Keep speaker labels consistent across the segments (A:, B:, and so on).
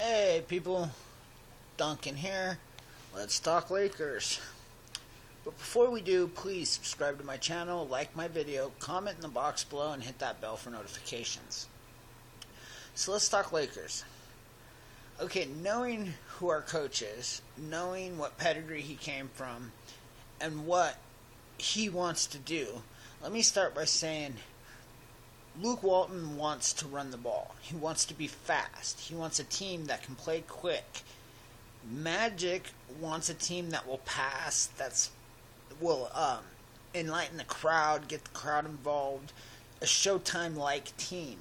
A: Hey people, Duncan here. Let's talk Lakers. But before we do, please subscribe to my channel, like my video, comment in the box below, and hit that bell for notifications. So let's talk Lakers. Okay, knowing who our coach is, knowing what pedigree he came from, and what he wants to do, let me start by saying Luke Walton wants to run the ball. He wants to be fast. He wants a team that can play quick. Magic wants a team that will pass, will enlighten the crowd, get the crowd involved, a Showtime-like team.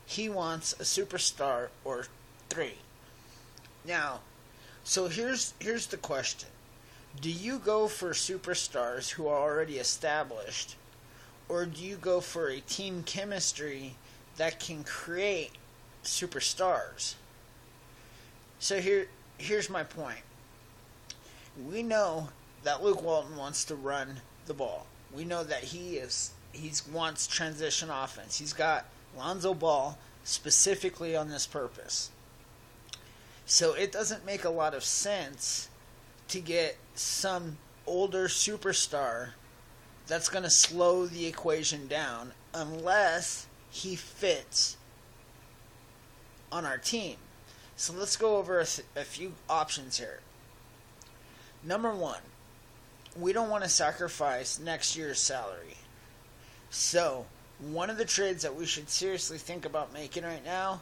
A: He wants a superstar or three. Now, so here's the question. Do you go for superstars who are already established, or do you go for a team chemistry that can create superstars? So here's my point. We know that Luke Walton wants to run the ball. We know that he wants transition offense. He's got Lonzo Ball specifically on this purpose. So it doesn't make a lot of sense to get some older superstar that's going to slow the equation down unless he fits on our team. So let's go over a few options here. Number one, we don't want to sacrifice next year's salary. So one of the trades that we should seriously think about making right now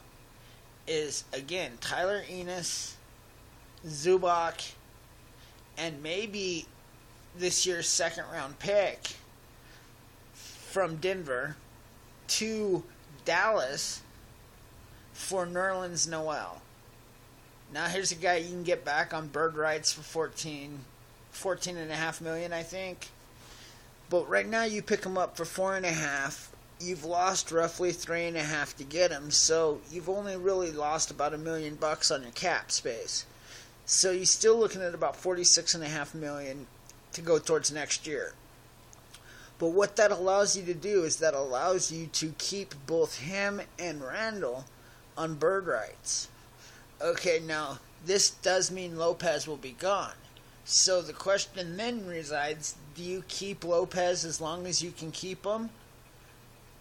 A: is, again, Tyler Enos, Zubac, and maybe this year's second round pick from Denver to Dallas for Nerlens Noel. Now here's a guy you can get back on bird rights for $14.5 million, I think. But right now you pick him up for $4.5. You've lost roughly $3.5 to get him, so you've only really lost about $1 million on your cap space. So you're still looking at about $46.5 million to go towards next year. But what that allows you to do is that allows you to keep both him and Randall on bird rights. Okay, now this does mean Lopez will be gone. So the question then resides, do you keep Lopez as long as you can keep him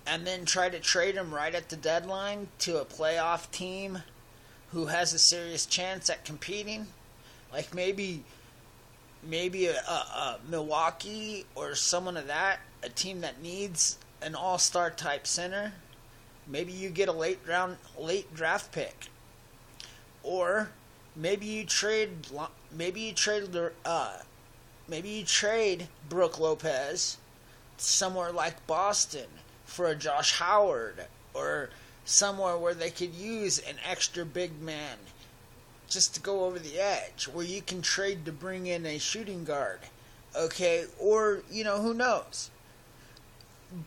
A: and then try to trade him right at the deadline to a playoff team who has a serious chance at competing? Like maybe a Milwaukee or someone of that, a team that needs an all-star type center. Maybe you get a late draft pick, or maybe you trade Brook Lopez somewhere like Boston for a Josh Howard, or somewhere where they could use an extra big man just to go over the edge, where you can trade to bring in a shooting guard, okay, or, who knows.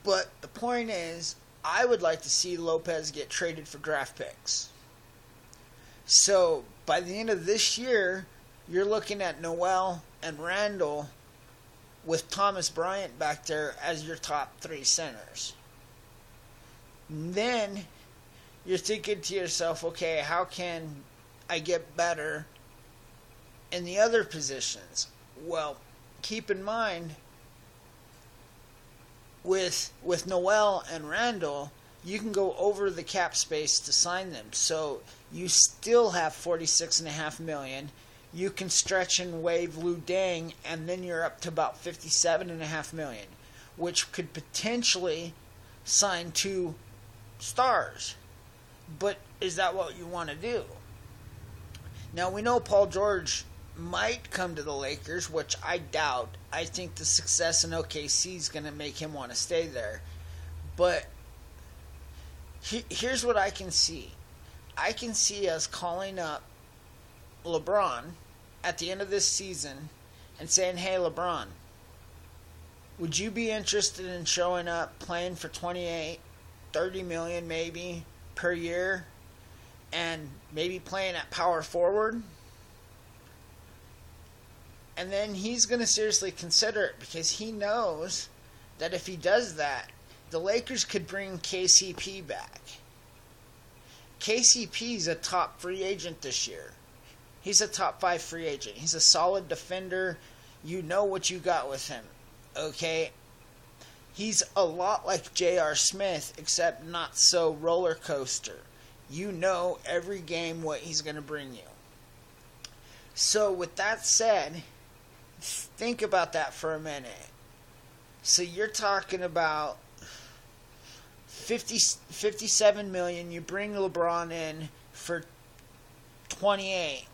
A: But the point is, I would like to see Lopez get traded for draft picks. So, by the end of this year, you're looking at Noel and Randall with Thomas Bryant back there as your top three centers. And then, you're thinking to yourself, okay, how can I get better in the other positions? Well, keep in mind, with Noel and Randall, you can go over the cap space to sign them. So you still have $46.5 million. You can stretch and waive Lu Deng, and then you're up to about $57.5 million, which could potentially sign 2 stars. But is that what you want to do? Now, we know Paul George might come to the Lakers, which I doubt. I think the success in OKC is going to make him want to stay there. But here's what I can see. I can see us calling up LeBron at the end of this season and saying, hey, LeBron, would you be interested in showing up, playing for 28, 30 million maybe per year, and maybe playing at power forward? And then he's going to seriously consider it, because he knows that if he does that, the Lakers could bring KCP back. KCP's a top free agent this year. He's a top 5 free agent. He's a solid defender. You know what you got with him. Okay? He's a lot like J.R. Smith, except not so roller coaster. You know every game what he's going to bring you. So with that said, think about that for a minute. So you're talking about 57 million. You bring LeBron in for 28.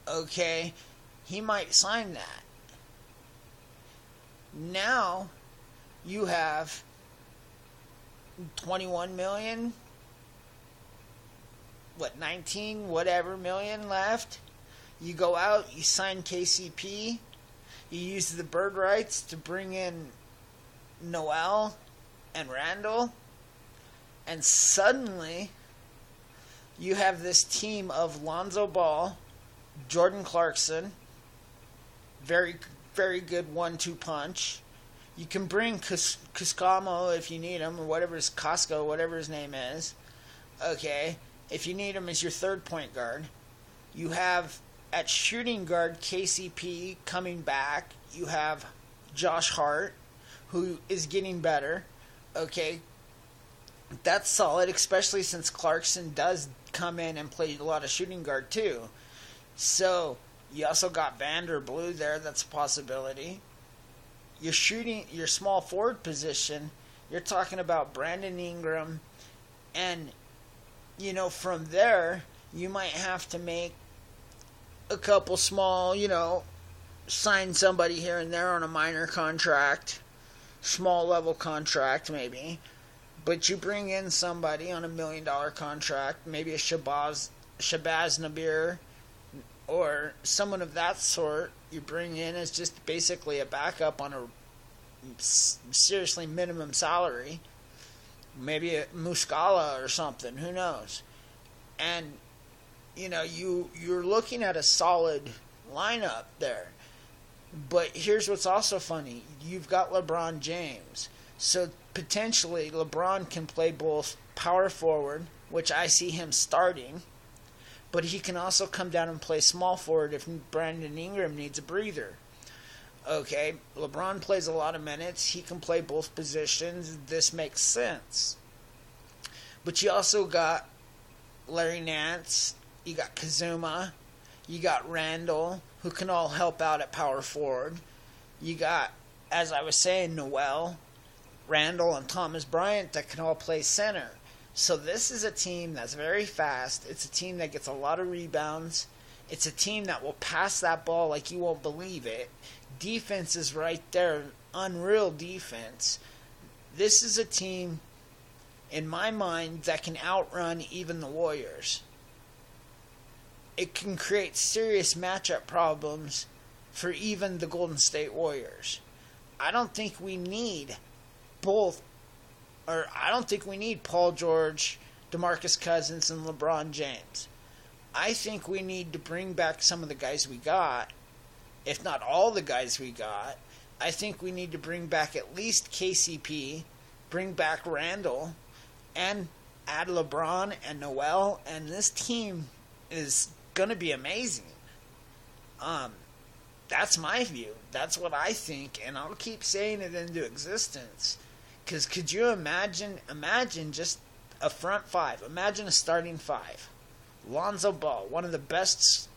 A: Okay? He might sign that. Now you have 21 million, 19 whatever million left. You go out, you sign KCP, you use the bird rights to bring in Noel and Randall, and suddenly you have this team of Lonzo Ball, Jordan Clarkson, very, very good 1-2 punch. You can bring Cuscamo if you need him, or whatever his name is. Okay, if you need him as your third point guard. You have at shooting guard KCP coming back. You have Josh Hart, who is getting better. Okay, that's solid, especially since Clarkson does come in and play a lot of shooting guard too. So you also got Vander Blue there. That's a possibility. You're shooting your small forward position. You're talking about Brandon Ingram, and from there you might have to make a couple small, sign somebody here and there on a minor contract, small level contract maybe, but you bring in somebody on $1 million contract, maybe a Shabazz Napier or someone of that sort. You bring in as just basically a backup on a seriously minimum salary, maybe a Muscala or something, who knows. And you're looking at a solid lineup there. But here's what's also funny. You've got LeBron James. So potentially LeBron can play both power forward, which I see him starting, but he can also come down and play small forward if Brandon Ingram needs a breather. Okay, LeBron plays a lot of minutes. He can play both positions. This makes sense. But you also got Larry Nance, you got Kazuma, you got Randall, who can all help out at power forward. You got, as I was saying, Noel, Randall, and Thomas Bryant that can all play center. So this is a team that's very fast. It's a team that gets a lot of rebounds. It's a team that will pass that ball like you won't believe it. Defense is right there. Unreal defense. This is a team, in my mind, that can outrun even the Warriors. It can create serious matchup problems for even the Golden State Warriors. I don't think we need Paul George, DeMarcus Cousins, and LeBron James. I think we need to bring back some of the guys we got, if not all the guys we got. I think we need to bring back at least KCP, bring back Randall, and add LeBron and Noel, and this team is going to be amazing. That's my view. That's what I think, and I'll keep saying it into existence. Because could you imagine just a front five? Imagine a starting five. Lonzo Ball, one of the best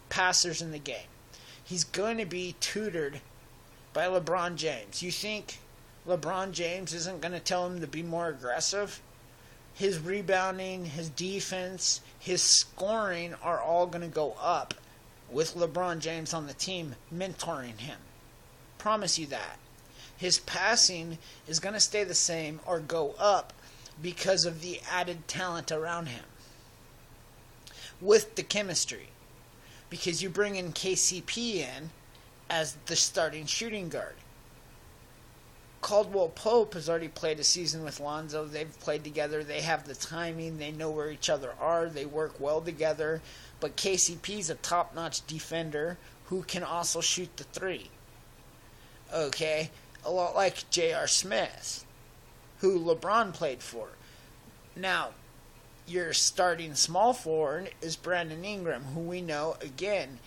A: passers in the game. He's going to be tutored by LeBron James. You think LeBron James isn't going to tell him to be more aggressive? His rebounding, his defense, his scoring are all going to go up with LeBron James on the team mentoring him. Promise you that. His passing is going to stay the same or go up because of the added talent around him. With the chemistry. Because you bring in KCP in as the starting shooting guard. Caldwell Pope has already played a season with Lonzo. They've played together. They have the timing. They know where each other are. They work well together. But KCP is a top-notch defender who can also shoot the three. Okay? A lot like J.R. Smith, who LeBron played for. Now, your starting small forward is Brandon Ingram, who we know, again,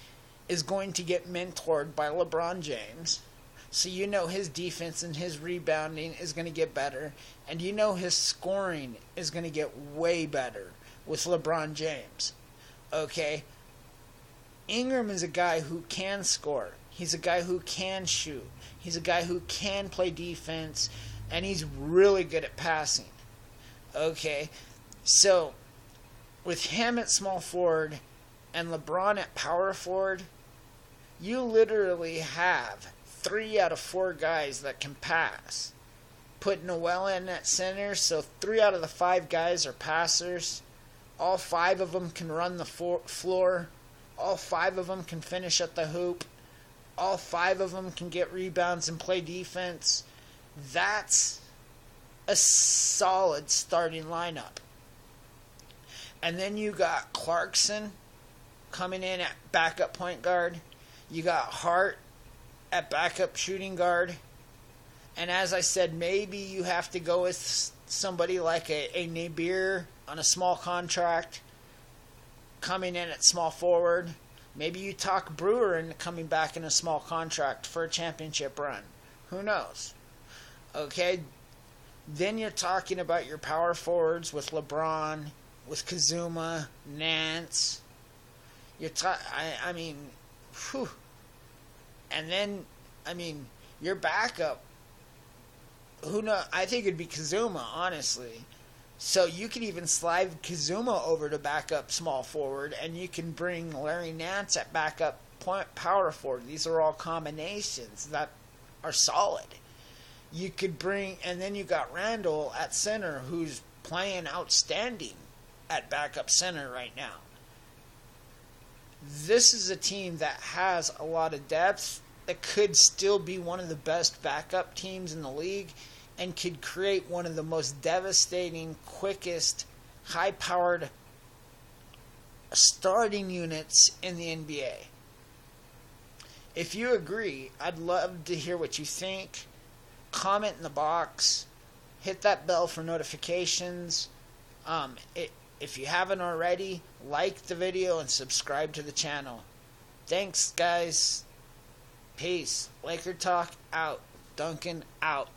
A: is going to get mentored by LeBron James. So you know his defense and his rebounding is going to get better. And you know his scoring is going to get way better with LeBron James. Okay? Ingram is a guy who can score. He's a guy who can shoot. He's a guy who can play defense. And he's really good at passing. Okay? So, with him at small forward and LeBron at power forward, you literally have 3 out of 4 guys that can pass. Put Noel in at center, so 3 out of the 5 guys are passers. All 5 of them can run the floor. All 5 of them can finish at the hoop. All 5 of them can get rebounds and play defense. That's a solid starting lineup. And then you got Clarkson coming in at backup point guard. You got Hart at backup shooting guard. And as I said, maybe you have to go with somebody like a Nabier on a small contract coming in at small forward. Maybe you talk Brewer into coming back in a small contract for a championship run. Who knows? Okay, then you're talking about your power forwards with LeBron, with Kuzma, Nance. I mean, whew. And then, I mean, your backup, who knows? I think it'd be Kuzma, honestly. So you could even slide Kuzma over to backup small forward, and you can bring Larry Nance at backup power forward. These are all combinations that are solid. You could bring, and then you got Randall at center, who's playing outstanding at backup center right now. This is a team that has a lot of depth, that could still be one of the best backup teams in the league, and could create one of the most devastating, quickest, high-powered starting units in the NBA. If you agree, I'd love to hear what you think. Comment in the box. Hit that bell for notifications. If you haven't already, like the video and subscribe to the channel. Thanks, guys. Peace. Laker Talk out. Duncan out.